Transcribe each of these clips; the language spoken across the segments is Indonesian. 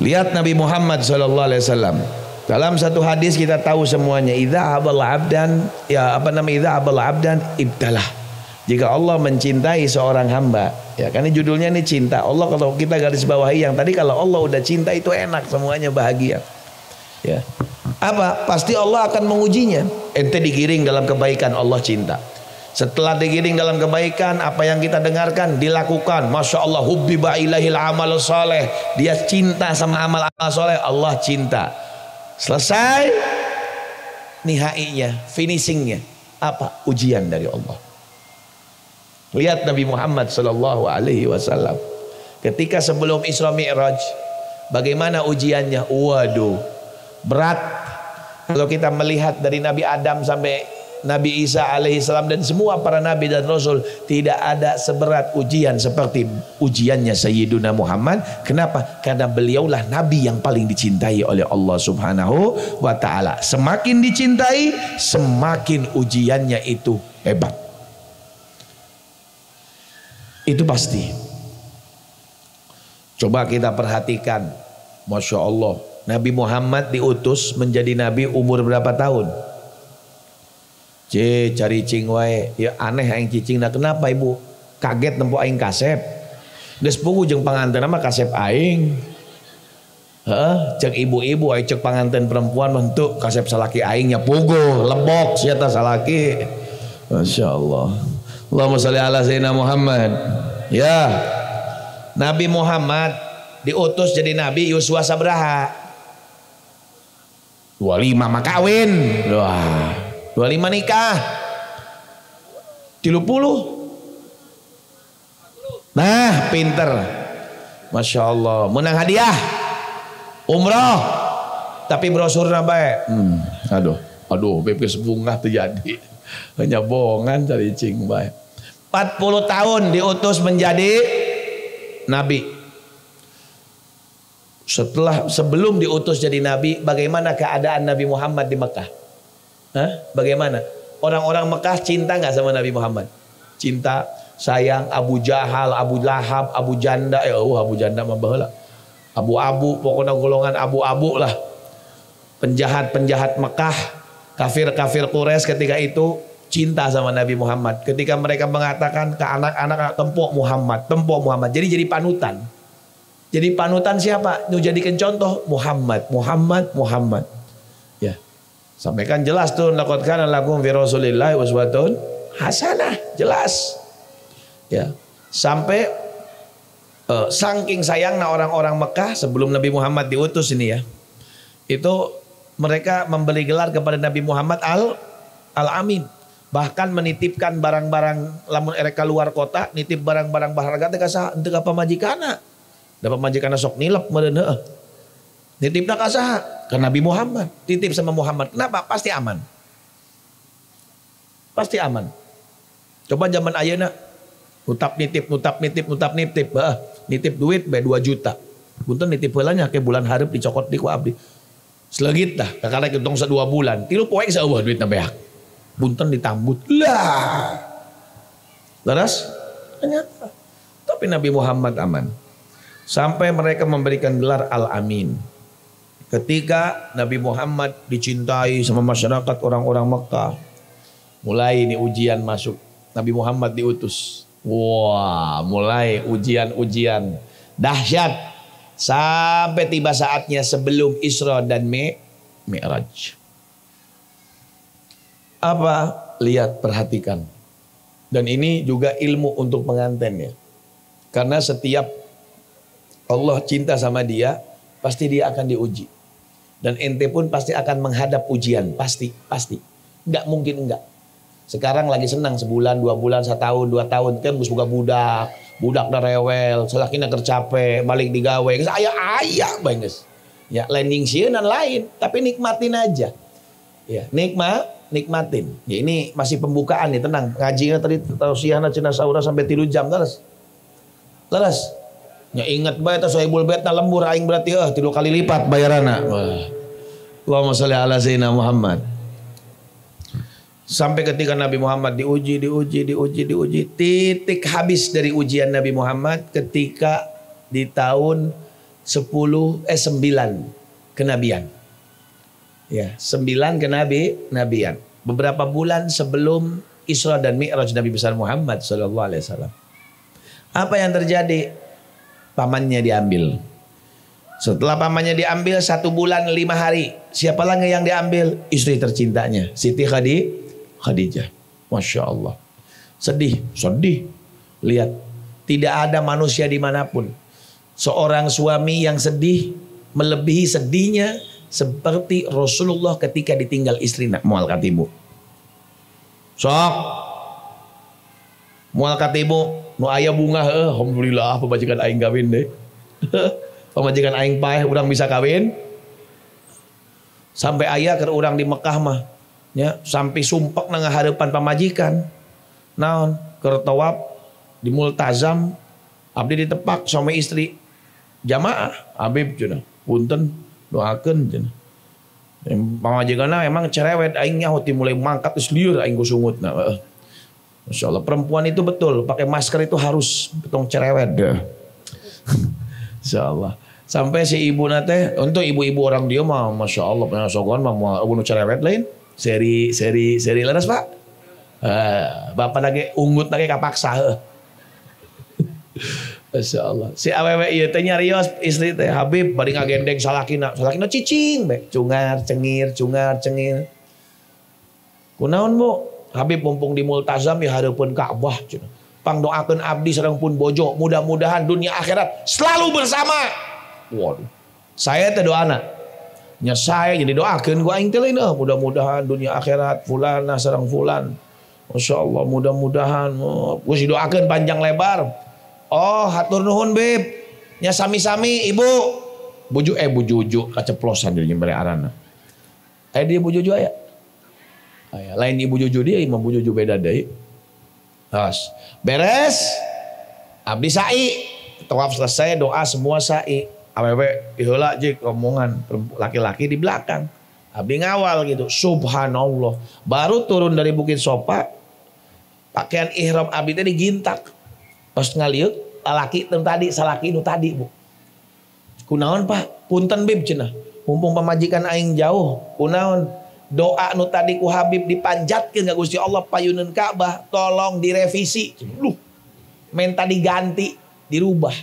Lihat Nabi Muhammad SAW. Dalam satu hadis kita tahu semuanya, idza aballa abdan, ya apa namanya, idza aballa abdan ibtalah. Jika Allah mencintai seorang hamba, ya kan ini judulnya ini cinta. Allah kalau kita garis bawahi yang tadi, kalau Allah udah cinta itu enak, semuanya bahagia. Ya. Apa? Pasti Allah akan mengujinya. Ente digiring dalam kebaikan, Allah cinta. Setelah digiring dalam kebaikan, apa yang kita dengarkan dilakukan, masya Allah, hubbiba ilahil amal soleh, dia cinta sama amal-amal soleh, Allah cinta. Selesai, nihainya, finishingnya apa? Ujian dari Allah. Lihat Nabi Muhammad Sallallahu Alaihi Wasallam ketika sebelum Isra Mi'raj, bagaimana ujiannya? Waduh, berat. Kalau kita melihat dari Nabi Adam sampai Nabi Isa alaihissalam dan semua para nabi dan rasul, tidak ada seberat ujian seperti ujiannya Sayyiduna Muhammad. Kenapa? Karena beliaulah nabi yang paling dicintai oleh Allah Subhanahu wa taala. Semakin dicintai, semakin ujiannya itu hebat. Itu pasti. Coba kita perhatikan, masya Allah, Nabi Muhammad diutus menjadi nabi umur berapa tahun? Cari cing wae, ya aneh aing cicing. Nah kenapa ibu kaget nempo aing kasep? Geus pugu jeung panganten mah kasep aing. Heeh, cek ibu-ibu aing cek panganten perempuan bentuk kasep salaki aing nya pugu, lebok sia tah salaki. Masyaallah. Allahumma shalli ala sayyidina Muhammad. Ya. Nabi Muhammad diutus jadi nabi Yuswa sabraha? 25 mah kawin. Wah. 25 nikah, 30. Nah pinter, masya Allah. Menang hadiah umroh, tapi brosur bae. Aduh, bebek sebungah terjadi. Hanya bohongan dari cing bae. 40 tahun diutus menjadi nabi. Sebelum diutus jadi nabi, bagaimana keadaan Nabi Muhammad di Mekah? Bagaimana? Orang-orang Mekah cinta nggak sama Nabi Muhammad? Cinta, sayang. Abu Jahal, Abu Lahab, Abu Janda, Abu Janda mah baheula. Abu-abu, pokoknya golongan abu-abu lah. Penjahat-penjahat Mekah, kafir-kafir Quraisy ketika itu cinta sama Nabi Muhammad. Ketika mereka mengatakan ke anak-anak, tempok Muhammad, tempok Muhammad. Jadi panutan. Jadi panutan siapa? Nu jadikan contoh Muhammad, Muhammad, Muhammad. Ya. Sampaikan jelas tuh, laqad kana lakum fi Rasulillahi uswatun hasanah, jelas. Ya. Sampai saking sayangnya orang-orang Mekah sebelum Nabi Muhammad diutus ini ya. Itu mereka memberi gelar kepada Nabi Muhammad Al-Amin. Bahkan menitipkan barang-barang lamun ereka luar kota, nitip barang-barang berharga teh ka saha? Teu ka pamajikana. Da pamajikana sok nilep meureun heueuh. Nitipna ka saha? Ke Nabi Muhammad. Titip sama Muhammad. Kenapa? Pasti aman. Pasti aman. Coba zaman ayeuna nutap nitip. Nitip duit be 2 juta. Punten nitip heula nya ke bulan hareup dicokot di ku abdi. Selegit dah, kakana hitung 2 bulan. 3 poe saeueuh duitna beak. Punten ditambut. Lah. Leres? Ternyata. Tapi Nabi Muhammad aman. Sampai mereka memberikan gelar Al-Amin. Ketika Nabi Muhammad dicintai sama masyarakat orang-orang Mekah, mulai ini ujian masuk. Nabi Muhammad diutus. Wah, mulai ujian-ujian dahsyat sampai tiba saatnya sebelum Isra dan Mi'raj. Apa? Lihat, perhatikan. Dan ini juga ilmu untuk pengantin ya. Karena setiap Allah cinta sama dia, pasti dia akan diuji. Dan ente pun pasti akan menghadap ujian. Pasti. Enggak mungkin enggak. Sekarang lagi senang sebulan, 2 bulan, 1 tahun, 2 tahun. Kan gus buka budak dah rewel. Salakina kercape, balik digawe. Ayah banges. Ya landing sieun lain. Tapi nikmatin aja. Ya nikmatin. Ya ini masih pembukaan nih, tenang. Ngajinya tadi tausiahna cenah saura sampai 3 jam. Leres. Ya ingat bae eta Sohibul Baitna lembur aing berarti 3 kali lipat bayaranna. Allahumma shalli ala sayyidina Muhammad. Sampai ketika Nabi Muhammad diuji, titik habis dari ujian Nabi Muhammad ketika di tahun 9 kenabian. Ya, 9 kenabian. Beberapa bulan sebelum Isra dan Mi'raj Nabi besar Muhammad sallallahu alaihi wasallam. Apa yang terjadi? Pamannya diambil. Setelah pamannya diambil 1 bulan 5 hari. Siapa lagi yang diambil? Istri tercintanya, Siti Khadijah. Masya Allah. Sedih. Lihat, tidak ada manusia dimanapun seorang suami yang sedih melebihi sedihnya seperti Rasulullah ketika ditinggal istri. Nak mual katimu. Sok. Mual katimu. Nu aya bunga, alhamdulillah pemajikan aing kawin deh. Pemajikan aing paeh urang bisa kawin. Sampai ayah ke urang di Mekah mah, ya, sampai sumpek nang harapan pamajikan. Naon? Keur tawaf di Multazam, abdi ditepak sama istri. Jamaah, Habib cenah. Punten doakeun cenah. Pamajikanna emang cerewet aing nyaho ti mulai mangkat geus lieur aing ku sungutna. Masya Allah, perempuan itu betul pakai masker itu harus betong cerewet deh. Masya Allah. Sampai si ibu nate, untuk ibu-ibu orang dia mah, masya Allah, penyasokan mah mau bunuh cerewet lain. Seri leres pak. Bapak lagi unggut lagi kapaksa. Masya Allah. Si awewe iya teh nyarios istri teh Habib bari ngagendeng salakina cicing be. Cungar cengir. Kunaon bu? Habib mumpung di Multazam ya hareupeun Ka'bah cenah. Pangdoakeun abdi sareng pun bojo, mudah-mudahan dunia akhirat selalu bersama. Waduh. Saya teh doana. Nya saya jadi doakeun ku aing teh lain mudah-mudahan dunia akhirat fulanah sareng fulan. Masya Allah, mudah-mudahan geus doakeun panjang lebar. Oh, hatur nuhun Bib. Nya sami-sami Ibu. Bu Juju kaceplosan jadi mere arana. Aya dia Bu Juju aya. Aya lain Ibu Juju dia, Imam Bu Juju beda deui. Tos, beres. Abdi sa'i. Tawaf selesai, doa semua sa'i. Awewe heula jeung rombongan laki-laki di belakang. Abdi ngawal gitu. Subhanallah. Baru turun dari Bukit Sofa, pakaian ihram abdi teh digintak. Pas ngaliuk lalaki salaki nu tadi Bu. Kunaon Pak? Punten Bib cenah. Mumpung pamajikan aing jauh. Kunaon? Doa nu tadi ku Habib dipanjatkeun ka Gusti Allah payuneun Ka'bah tolong direvisi. Luh. Menta diganti, dirubah.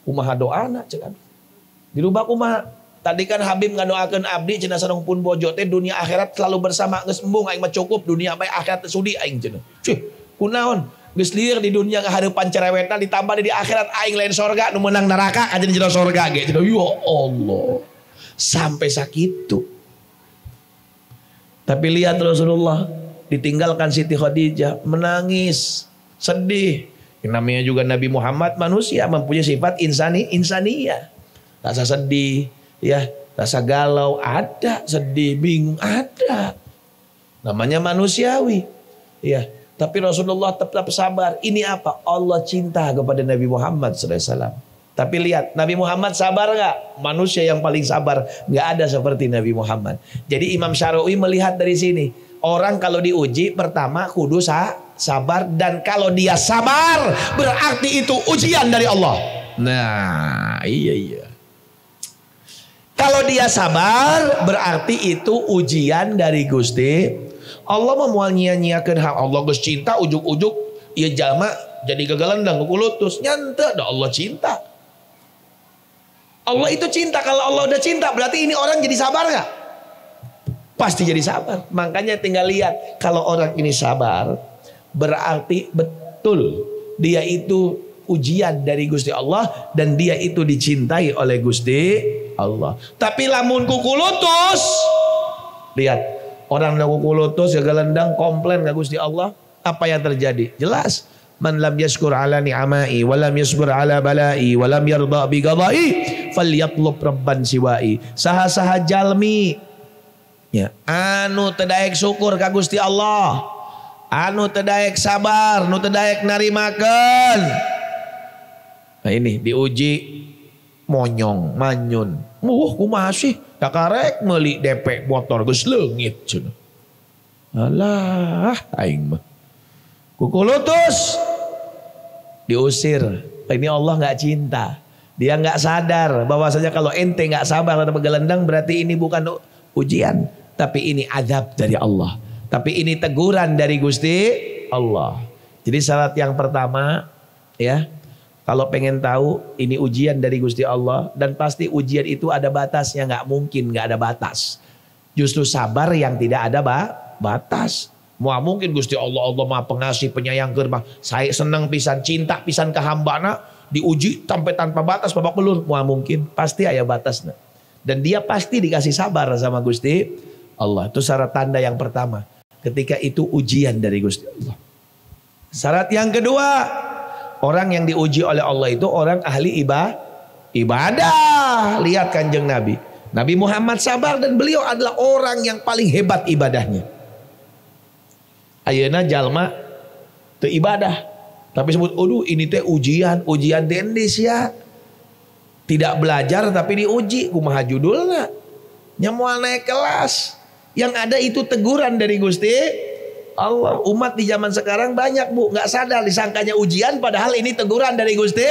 Kumaha doana cenah. Dirubah kumaha? Tadi kan Habib ngadoakeun abdi cenah sareng pun bojo teh dunia akhirat selalu bersama geus embung aing mah cukup dunia bae akhirat sudi aing cenah. Cih, kunaon? Geus lieur di dunia ngahareupan cerewetna ditambah di akhirat aing lain sorga nu meunang neraka aja jero sorga ge cenah. Ya Allah. Sampai sakitu. Tapi lihat Rasulullah ditinggalkan Siti Khadijah menangis, sedih. Yang namanya juga Nabi Muhammad manusia mempunyai sifat insaniyah. Rasa sedih, ya, rasa galau ada, sedih, bingung ada. Namanya manusiawi. Ya, tapi Rasulullah tetap sabar. Ini apa? Allah cinta kepada Nabi Muhammad SAW. Tapi lihat, Nabi Muhammad sabar gak? Manusia yang paling sabar gak ada seperti Nabi Muhammad. Jadi Imam Syarawi melihat dari sini, orang kalau diuji pertama kudu sabar, dan kalau dia sabar berarti itu ujian dari Allah. Nah, iya. Kalau dia sabar berarti itu ujian dari Gusti Allah. Memual nyia-nyiakeun hak Allah geus cinta ujuk-ujuk ieu jalma jadi gagalendang kulutus nyante da Allah cinta. Allah itu cinta. Kalau Allah udah cinta berarti ini orang jadi sabar gak? Pasti jadi sabar. Makanya tinggal lihat, kalau orang ini sabar berarti betul dia itu ujian dari Gusti Allah dan dia itu dicintai oleh Gusti Allah. Tapi lamun kukulutus, lihat orang yang kukulutus gagalendang komplain ke Gusti Allah, apa yang terjadi? Jelas. Man lam yashkur ala ni'amai wa lam yasbur ala balai wa lam yarda bi qadai falyatlub rabban siwai. Saha-saha jalmi ya anu teu daek syukur ka Gusti Allah, anu teu daek sabar, nu teu daek narimakeun. Nah ini diuji monyong, manyun. Kumaha sih? Kakarek meuli DP motor geus leungit cenah. Alah aing mah kukulutus diusir. Ini Allah nggak cinta. Dia nggak sadar bahwasanya kalau ente nggak sabar atau begelendang berarti ini bukan ujian, tapi ini azab dari Allah. Tapi ini teguran dari Gusti Allah. Jadi syarat yang pertama ya, kalau pengen tahu ini ujian dari Gusti Allah, dan pasti ujian itu ada batasnya, nggak mungkin nggak ada batas. Justru sabar yang tidak ada batas. Mau mungkin Gusti Allah Maha Pengasih Penyayang Gerbang. Saya senang pisan, cinta pisan ke hambana, diuji sampai tanpa batas babak belur. Mau mungkin, pasti ada batasnya. Dan dia pasti dikasih sabar sama Gusti Allah. Itu syarat tanda yang pertama. Ketika itu ujian dari Gusti Allah. Syarat yang kedua, orang yang diuji oleh Allah itu orang ahli ibadah. Lihat Kanjeng Nabi. Nabi Muhammad sabar dan beliau adalah orang yang paling hebat ibadahnya. Ayeuna jalma teu ibadah, tapi sebut aduh ini teh ujian dendis ya. Tidak belajar tapi diuji, kumaha judulna? Nya moal naik kelas. Yang ada itu teguran dari Gusti Allah. Umat di zaman sekarang banyak Bu, nggak sadar disangkanya ujian padahal ini teguran dari Gusti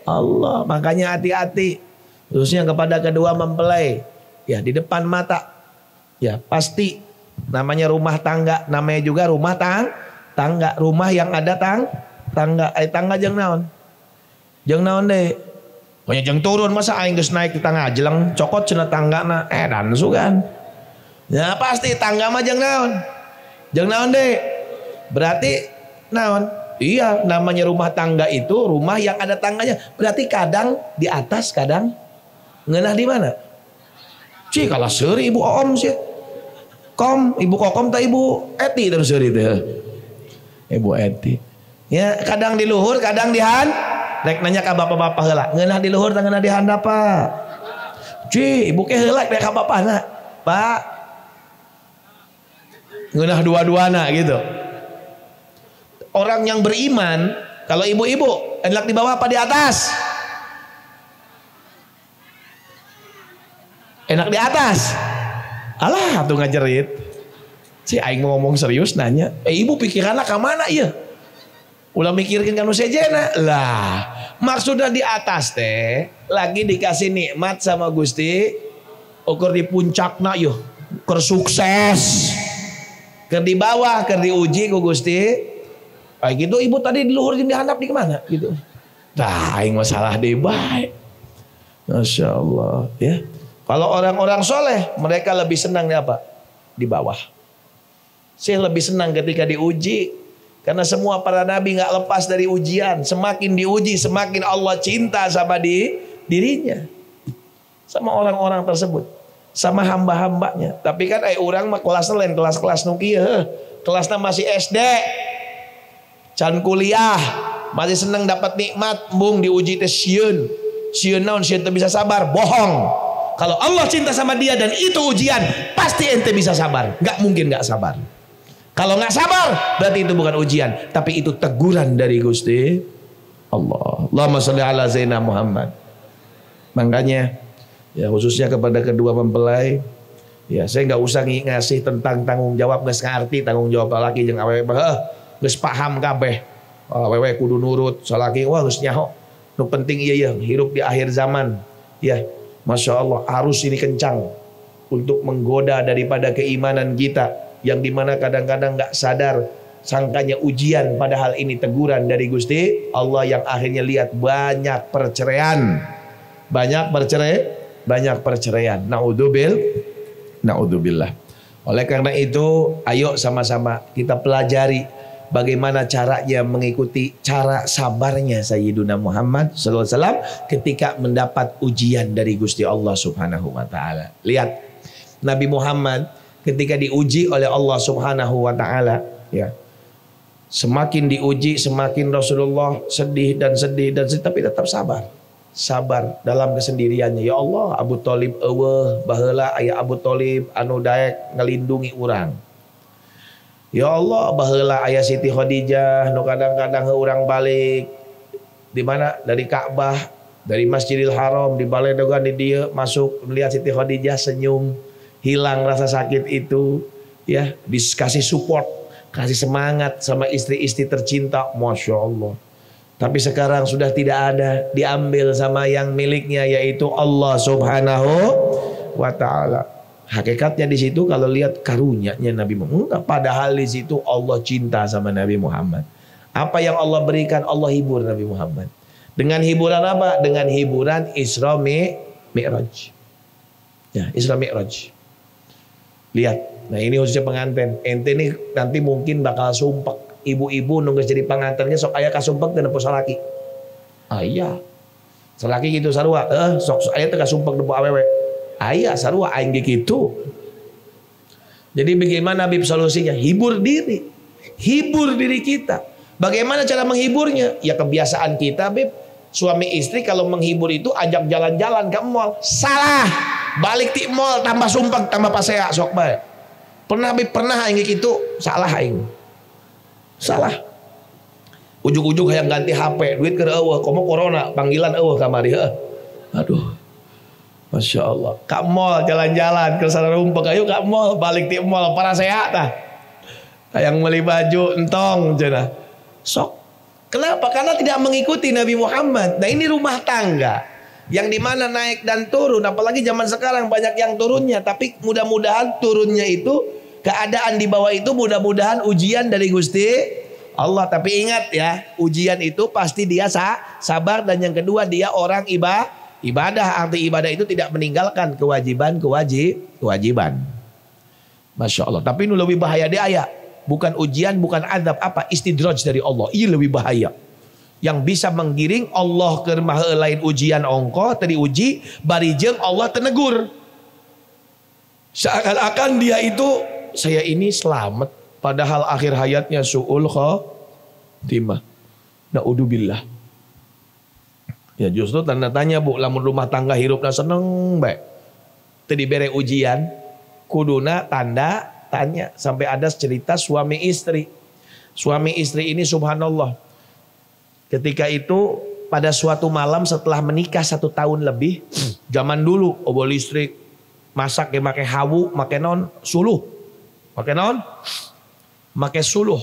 Allah. Makanya hati-hati, khususnya kepada kedua mempelai. Ya, di depan mata. Ya, pasti namanya rumah tangga, namanya juga rumah tangga. Rumah yang ada tangga. Tangga jeung naon? Jeung naon deui? Pokoknya jeung turun, masa aing geus naik di tangga jeleng cokot cenah tanggana dan sugan. Ya pasti tangga mah jeung naon? Jeung naon deui? Berarti naon? Iya, namanya rumah tangga itu rumah yang ada tangganya. Berarti kadang di atas, kadang ngeunah di mana? Cih kalah seuri Ibu Om sih. Ibu Kokom tak Ibu Eti terus seuri teh. Ibu Eti. Ya, kadang di luhur, kadang di hand. Rek nanya ka bapak-bapak heula, ngeunah di luhur tah ngeunah di handap Pak. Cih, ibu ke heula rek ka bapakna. Pak. Ngeunah dua-duana gitu. Orang yang beriman, kalau ibu-ibu enak di bawah apa di atas? Enak di atas. Alah, tuh ngajerit. Si aing mau ngomong serius nanya, ibu pikirannya ke mana ya? Ulah mikirkan kanu sejena. Lah, maksudnya di atas teh lagi dikasih nikmat sama Gusti, ukur di puncakna yeuh, keur sukses. Keur di bawah, keur diuji ku Gusti. Kayak gitu ibu tadi di luhur jeung di handap di kemana gitu. Tah aing masalah deui bae. Masya Allah ya. Kalau orang-orang soleh mereka lebih senang di apa? Di bawah. Saya lebih senang ketika diuji. Karena semua para nabi gak lepas dari ujian. Semakin diuji semakin Allah cinta sama dirinya. Sama orang-orang tersebut. Sama hamba-hambanya. Tapi kan orang mah kelasnya lain kelas-kelas nukia. Kelasnya masih SD. Can kuliah. Masih senang dapat nikmat. Bung diuji teh sieun. Sieun naon sieun teu bisa sabar. Bohong. Kalau Allah cinta sama dia dan itu ujian, pasti ente bisa sabar. Gak mungkin gak sabar. Kalau gak sabar, berarti itu bukan ujian, tapi itu teguran dari Gusti Allah. Allahumma sholli ala Zainab Muhammad. Makanya, ya khususnya kepada kedua mempelai, ya saya gak usah ngasih tentang tanggung jawab, gak ngerti tanggung jawab laki jeung awewe, geus paham kabeh. Awewe kudu nurut, salaki wah geus nyaho. Nu penting iya hirup di akhir zaman, ya. Masya Allah, arus ini kencang untuk menggoda daripada keimanan kita, yang dimana kadang-kadang gak sadar sangkanya ujian, padahal ini teguran dari Gusti Allah yang akhirnya lihat banyak perceraian, banyak perceraian. Naudzubillah. Oleh karena itu, ayo sama-sama kita pelajari bagaimana caranya mengikuti cara sabarnya Sayyiduna Muhammad SAW ketika mendapat ujian dari Gusti Allah Subhanahu wa Ta'ala. Lihat Nabi Muhammad ketika diuji oleh Allah Subhanahu wa Ta'ala, ya, semakin diuji semakin Rasulullah sedih, tapi tetap sabar dalam kesendiriannya. Ya Allah, Abu Thalib eueuh baheula aya Abu Thalib anu daek ngelindungi urang. Ya Allah, baheula aya Siti Khadijah nu kadang-kadang urang balik di mana dari Ka'bah, dari Masjidil Haram di baledogan di dieu masuk melihat Siti Khadijah senyum, hilang rasa sakit itu, ya, dikasih support, kasih semangat sama istri-istri tercinta. Masya Allah. Tapi sekarang sudah tidak ada, diambil sama yang miliknya yaitu Allah Subhanahu wa taala. Hakikatnya di situ kalau lihat karunia-Nya Nabi Muhammad, padahal di situ Allah cinta sama Nabi Muhammad. Apa yang Allah berikan, Allah hibur Nabi Muhammad. Dengan hiburan apa? Dengan hiburan Isra Mi'raj. Ya, Isra Mi'raj. Lihat. Nah, ini khususnya pengantin. Ente nih nanti mungkin bakal sumpah. Ibu-ibu nunggu jadi pengantinnya sok aya kasumpek dan nepus salaki. Iya. Salaki gitu sarua. Sok aya teh kasumpek nepu awewe. Aya sarua aing gitu. Jadi bagaimana Bib solusinya? Hibur diri. Hibur diri kita. Bagaimana cara menghiburnya? Ya kebiasaan kita Bib. Suami istri kalau menghibur itu ajak jalan-jalan ke mall. Salah. Balik di mall tambah sumpek tambah pasea sok bae. Pernah Bib pernah aing gitu. Salah aing. Salah. Ujuk-ujuk hayang ganti HP, duit keur eueuh, komo corona, panggilan eueuh kamari heuh. Aduh. Masya Allah. Ka mall jalan-jalan ke sarumpek, ayo ka mall, balik di mall para sehat tah. Hayang meuli baju entong cenah. Sok. Kenapa? Karena tidak mengikuti Nabi Muhammad. Nah, ini rumah tangga yang dimana naik dan turun, apalagi zaman sekarang banyak yang turunnya, tapi mudah-mudahan turunnya itu keadaan di bawah itu mudah-mudahan ujian dari Gusti Allah. Tapi ingat ya, ujian itu pasti dia sabar, dan yang kedua dia orang ibadah. Arti ibadah itu tidak meninggalkan kewajiban. Masya Allah. Tapi ini lebih bahaya dia aya. Bukan ujian, bukan azab, apa? Istidraj dari Allah. Ini lebih bahaya. Yang bisa menggiring Allah ke lain ujian ongko, tadi uji, barijeng Allah tenegur. Seakan-akan dia itu saya ini selamat, padahal akhir hayatnya su'ul khatimah. Naudzubillah. Ya justru tanda tanya Bu, lamun rumah tangga hirupna seneng bae. Teu dibere ujian, kuduna tanda tanya. Sampai ada cerita suami istri. Suami istri ini subhanallah. Ketika itu pada suatu malam setelah menikah 1 tahun lebih, zaman dulu obol listrik, masak ya make hawu, make non suluh. Pakai naon? Pakai suluh.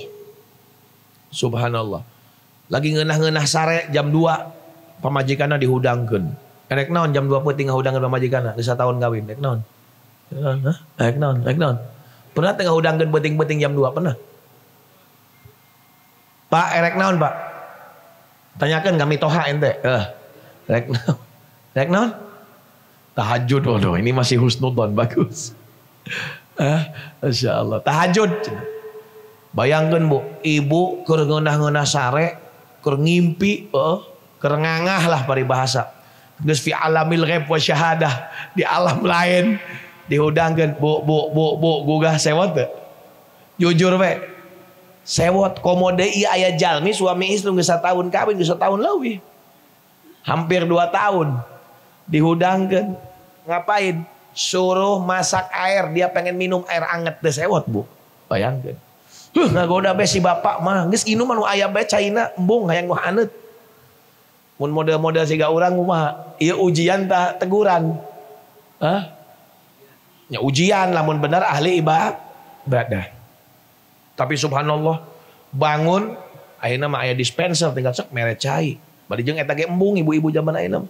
Subhanallah. Lagi ngeunah-ngeunah sare jam 2 pamajikanna dihudangkeun. Erek naon jam 2 peuting ngahudangkeun pamajikanna geus satahun kawin. Erek naon? Erek naon? Pernah teh ngahudangkeun peuting-peuting jam 2 pernah? Pak, erek naon, Pak? Tanyakeun kami toha ente. Erek naon? Erek naon? Tahajud. Waduh, ini masih husnudzon bagus. Masya Allah. Tahajud. Bayangkan Bu, ibu keur ngeunah-ngeunah sare, keur ngimpi, keur ngangah lah paribahasa. Geus fi alamil ghaib wa syahadah, di alam lain dihudangkeun, bu gugah sewot teu? Jujur we. Sewot komode ieu aya jalmi suami istri geus satahun kawin, geus satahun leuwih. Hampir 2 tahun. Dihudangkeun. Ngapain? Suruh masak air, dia pengen minum air anget teh sewot Bu. Bayangkeun. Ngagoda be si bapak mah geus inum anu aya bae caina embung hayang nu haneut. Mun model-model siga urang kumaha? Ieu ujian tah teguran. Ya ujian lamun bener ahli ibadah. Tapi subhanallah bangun ayeuna mah aya dispenser tinggal cek mere cai. Bari jeung eta ge embung ibu-ibu zaman ayeuna.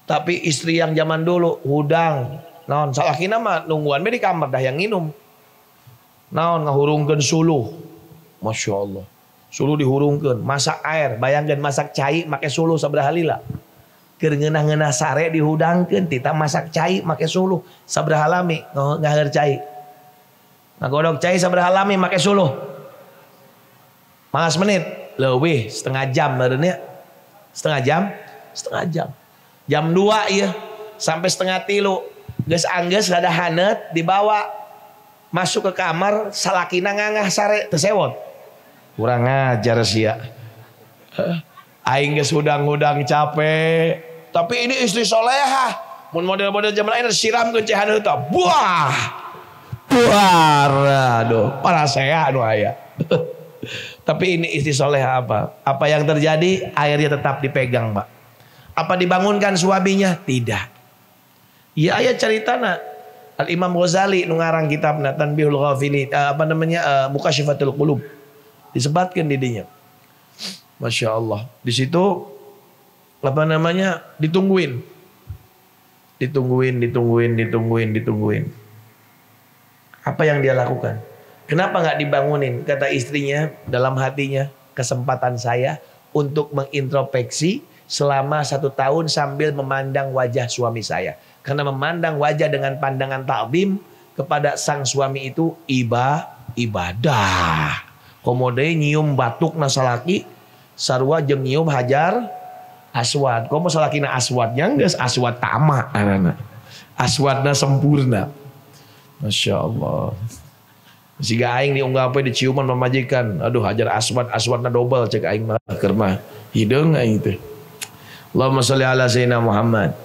Tapi istri yang zaman dulu hudang, naon salakina mah nungguan be di kamar dah yang nginum. Naon ngahurungkeun suluh. Masya Allah. Suluh dihurungkeun, masak air, bayangkeun masak cai make suluh sabaraha lila. Keur ngeunah-ngeunah sare dihudangkeun, tita masak cai make suluh sabaraha lami ngaheur cai. Ngagodog cai sabaraha lami make suluh. 15 menit, leuwih setengah jam meureun nya. Setengah jam. Jam 2 ya sampai setengah 3 geus anggeus rada haneut dibawa masuk ke kamar salakina ngangah sare teu sewot. Kurang ngajar sia. Aing geus hudang-hudang capek. Tapi ini istri solehah. Mun model-model zaman ayeuna siramkeun cai haneut tah. Buah. Aduh, parasea anu aya. Tapi ini istri solehah apa? Apa yang terjadi? Airnya tetap dipegang, Pak. Apa dibangunkan suaminya? Tidak. Ya ayat ceritana Al Imam Ghazali nu ngarang kitabna Tanbihul Ghafilin Mukasyifatul Qulub disebatkeun di dinya. Masya Allah. Di situ apa namanya? Ditungguin. Apa yang dia lakukan? Kenapa nggak dibangunin? Kata istrinya dalam hatinya, kesempatan saya untuk mengintrospeksi selama 1 tahun sambil memandang wajah suami saya. Karena memandang wajah dengan pandangan ta'zim kepada sang suami itu ibadah. Komode nyium batuk nasalaki sarua jeung nyium hajar aswad. Komo salakina aswadnya geus aswad tama anana. Aswadna sempurna. Masya Allah. Siga aing diunggah apa diciuman memajikan. Aduh hajar aswadna double cek aing mah keur mah hideung aing teh. Allahumma sholli ala sayyidina Muhammad.